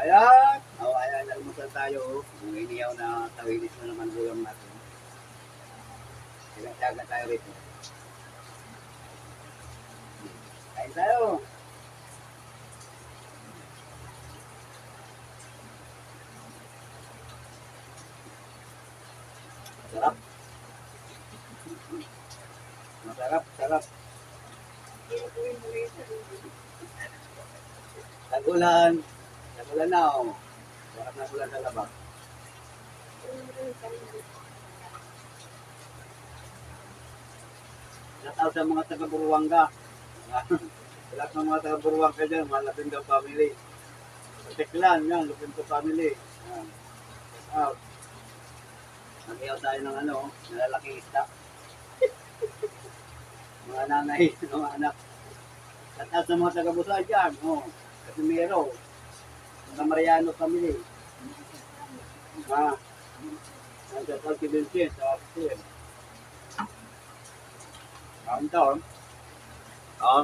Ayan! O, ayan, almusal tayo. Yung iniyaw na tawilis na naman ulam natin. Pinagdagan tayo rito. Kain tayo! Sarap. Masarap, sarap. Tagulan. Tagulan na, o. Sarap na ulan sa labas. Shoutout sa mga taga-Buruanga. Lahat ng mga taga-Buruanga dyan, mga Lapinto family. Sa Teklan, yan, Lapinto family. Yan. Shoutout. Nagyaw tayo ng nalalaking isda. Mga nanay, mga anak. Shoutout sa mga taga-Busay dyan, Casimiro. Mga Mariano family. Shoutout si Vincent, sa Austin. Kain taon. Oo.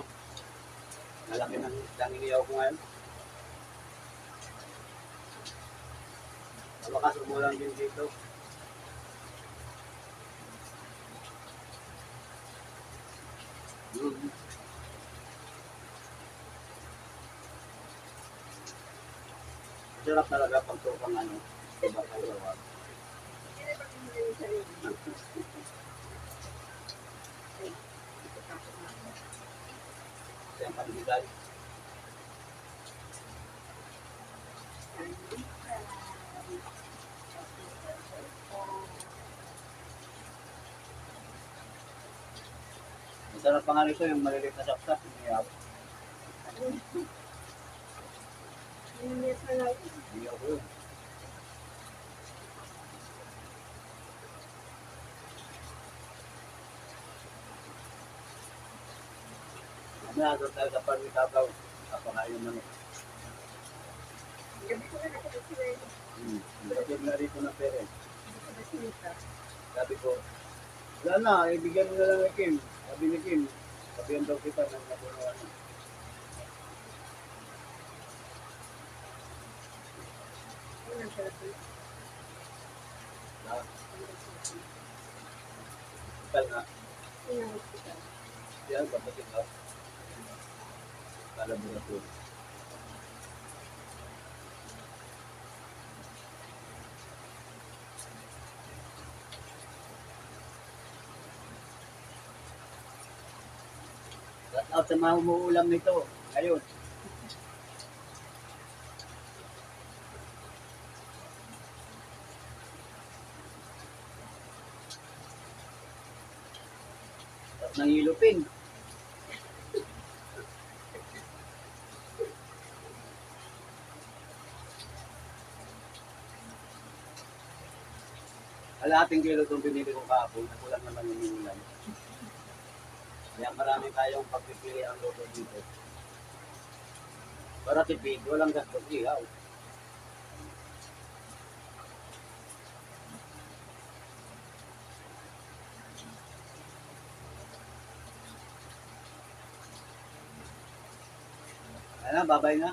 Malaki ng isdang iniyaw ko ngayon. Wakas umulan din dito. Sarap talaga pag tukang iba sa gawa. Yan panigay. Masarap pa nga nito yung maliliit na sapsap. Iniyaw ko yun. Mamaya doon tayo sa Parmitabaw. Kapakain naman. Gabi na rito ng pere. Sabi ko, wala na, ibigyan mo na lang ni Kim. Sabi ni Kim, sabihan daw kita ng nabunuan. Hospital nga. Yan, kapatid ka. Laboratory. Shout out sa mga umuulam nito. Ayun. At nang ilupin. Kalahating kilo itong binili ko kahapon. Nakulang naman yung ulam. Kaya marami tayong pagpipili ang luto dito. Para tipid, walang gastos ihaw. Ayan na, babay na.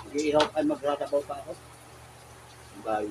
Mag-iihaw ay magratabaw pa ako. Bye.